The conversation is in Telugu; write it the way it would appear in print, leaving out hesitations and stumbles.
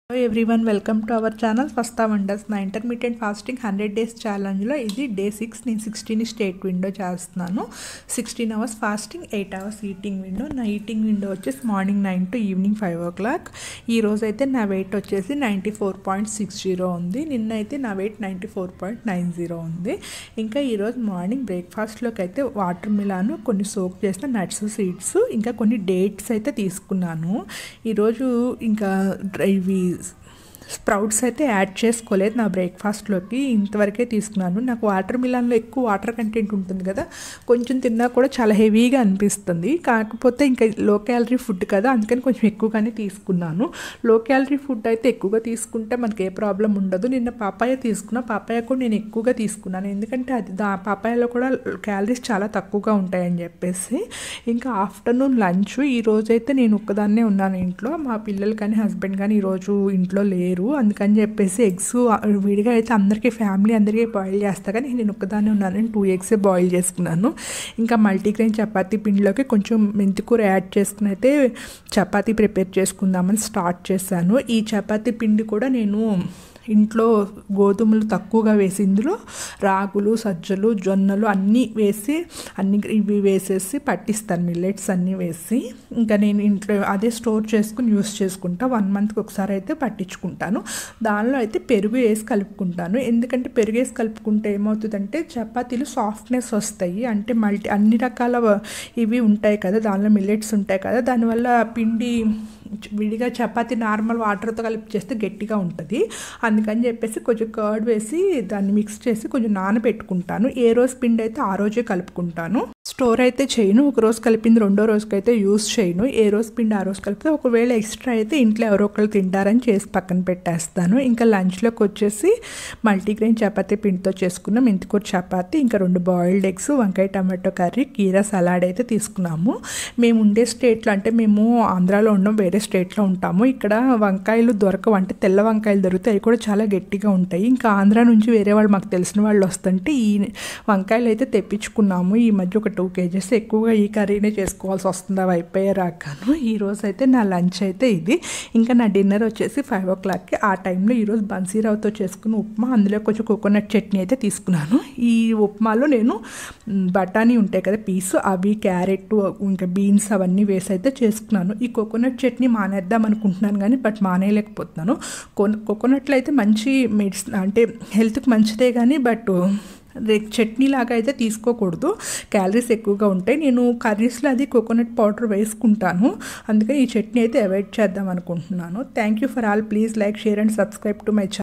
Hello everyone, welcome to our channel Swastha Wonders. నా ఇంటర్మీడియట్ ఫాస్టింగ్ 100 days ఛాలెంజ్లో ఇది డే 6. నేను 16 స్టేట్ విండో చేస్తున్నాను. 16 hours fasting, 8 hours eating window. నా ఈటింగ్ విండో వచ్చేసి మార్నింగ్ 9 to ఈవినింగ్ 5 o'clock. ఈ రోజు అయితే నా వెయిట్ వచ్చేసి 94.60 ఉంది. నిన్న అయితే నా వెయిట్ 94.90 ఉంది. ఇంకా ఈరోజు మార్నింగ్ బ్రేక్ఫాస్ట్లోకి అయితే వాటర్ మిలాను, కొన్ని సోక్ చేసిన నట్స్, సీడ్స్, ఇంకా కొన్ని డేట్స్ అయితే తీసుకున్నాను. ఈరోజు ఇంకా ఇవి స్ప్రౌట్స్ అయితే యాడ్ చేసుకోలేదు నా బ్రేక్ఫాస్ట్లోకి, ఇంతవరకే తీసుకున్నాను. నాకు వాటర్ మిలాన్లో ఎక్కువ వాటర్ కంటెంట్ ఉంటుంది కదా, కొంచెం తిన్నా కూడా చాలా హెవీగా అనిపిస్తుంది. కాకపోతే ఇంకా లో క్యాలరీ ఫుడ్ కదా, అందుకని కొంచెం ఎక్కువగానే తీసుకున్నాను. లో క్యాలరీ ఫుడ్ అయితే ఎక్కువగా తీసుకుంటే మనకి ఏ ప్రాబ్లం ఉండదు. నిన్న పాపాయ తీసుకున్నా, పాపాయ కూడా నేను ఎక్కువగా తీసుకున్నాను, ఎందుకంటే అది పాపాయలో కూడా క్యాలరీస్ చాలా తక్కువగా ఉంటాయని చెప్పేసి. ఇంకా ఆఫ్టర్నూన్ లంచ్ ఈరోజైతే నేను ఒక్కదాన్నే ఉన్నాను ఇంట్లో, మా పిల్లలు కానీ హస్బెండ్ కానీ ఈరోజు ఇంట్లో లేరు. అందుకని చెప్పేసి ఎగ్స్ విడిగా అయితే అందరికీ ఫ్యామిలీ అందరికీ బాయిల్ చేస్తా, కానీ నేను ఒక్కదాన్ని ఉన్నాను. నేను 2 eggs బాయిల్ చేసుకున్నాను. ఇంకా మల్టీగ్రెయిన్ చపాతీ పిండిలోకి కొంచెం మెంతికూర యాడ్ చేసుకుని అయితే చపాతీ ప్రిపేర్ చేసుకుందామని స్టార్ట్ చేశాను. ఈ చపాతీ పిండి కూడా నేను ఇంట్లో గోధుమలు తక్కువగా వేసి ఇందులో రాగులు, సజ్జలు, జొన్నలు అన్నీ వేసి ఇవి వేసేసి పట్టిస్తాను, మిల్లెట్స్ అన్నీ వేసి. ఇంకా నేను ఇంట్లో అదే స్టోర్ చేసుకుని యూస్ చేసుకుంటా. 1 monthకి ఒకసారి అయితే పట్టించుకుంటాను. దానిలో అయితే పెరుగు వేసి కలుపుకుంటాను, ఎందుకంటే పెరుగు వేసి కలుపుకుంటే ఏమవుతుందంటే చపాతీలు సాఫ్ట్నెస్ వస్తాయి. అంటే అన్ని రకాల ఇవి ఉంటాయి కదా, దానిలో మిల్లెట్స్ ఉంటాయి కదా, దానివల్ల పిండి విడిగా చపాతీ నార్మల్ వాటర్తో కలిపి చేస్తే గట్టిగా ఉంటుంది. అందుకని చెప్పేసి కొంచెం కర్డ్ వేసి దాన్ని మిక్స్ చేసి కొంచెం నానబెట్టుకుంటాను. ఏ రోజు పిండి అయితే ఆ రోజే కలుపుకుంటాను. స్టోర్ అయితే చేయను, ఒక రోజు కలిపింది రెండో రోజుకైతే యూస్ చేయను. ఏ రోజు పిండి ఆ రోజు కలిపితే, ఒకవేళ ఎక్స్ట్రా అయితే ఇంట్లో ఎవరో ఒకరు తింటారని చేసి పక్కన పెట్టేస్తాను. ఇంకా లంచ్లోకి వచ్చేసి మల్టీగ్రెయిన్ చపాతీ పిండితో చేసుకున్న మెంతికూర చపాతీ, ఇంకా 2 బాయిల్డ్ ఎగ్స్, వంకాయ టమాటో కర్రీ, కీరా సలాడ్ అయితే తీసుకున్నాము. మేము ఉండే స్టేట్లో, అంటే మేము ఆంధ్రాలో ఉన్నాం, వేరే స్టేట్లో ఉంటాము. ఇక్కడ వంకాయలు దొరకవు, అంటే తెల్ల వంకాయలు దొరుకుతాయి, అవి కూడా చాలా గట్టిగా ఉంటాయి. ఇంకా ఆంధ్రా నుంచి వేరే వాళ్ళు, మాకు తెలిసిన వాళ్ళు వస్తుంటే ఈ వంకాయలు అయితే తెప్పించుకున్నాము. ఈ మధ్య ఒక 2 kgs ఎక్కువగా ఈ కర్రీనే చేసుకోవాల్సి వస్తుంది, అవి అయిపోయే రాకాను. ఈరోజు అయితే నా లంచ్ అయితే ఇది. ఇంకా నా డిన్నర్ వచ్చేసి 5 o'clockకి. ఆ టైంలో ఈరోజు బన్సీరావుతో చేసుకున్న ఉప్మా, అందులో కొంచెం కోకోనట్ చట్నీ అయితే తీసుకున్నాను. ఈ ఉప్మాలో నేను బఠానీ ఉంటాయి కదా పీసు, అవి, క్యారెట్, ఇంకా బీన్స్ అవన్నీ వేసి అయితే చేసుకున్నాను. ఈ కోకోనట్ చట్నీ మానేద్దాం అనుకుంటున్నాను కానీ బట్ మానేయలేకపోతున్నాను. కోకోనట్లో అయితే మంచి మెడిసిన్, అంటే హెల్త్కి మంచిదే కానీ బట్ చట్నీ లాగా అయితే తీసుకోకూడదు, క్యాలరీస్ ఎక్కువగా ఉంటాయి. నేను కర్రీస్లో అది కోకోనట్ పౌడర్ వేసుకుంటాను, అందుకని ఈ చట్నీ అయితే అవాయిడ్ చేద్దాం అనుకుంటున్నాను. Thank you for all. Please like, share and subscribe to my channel.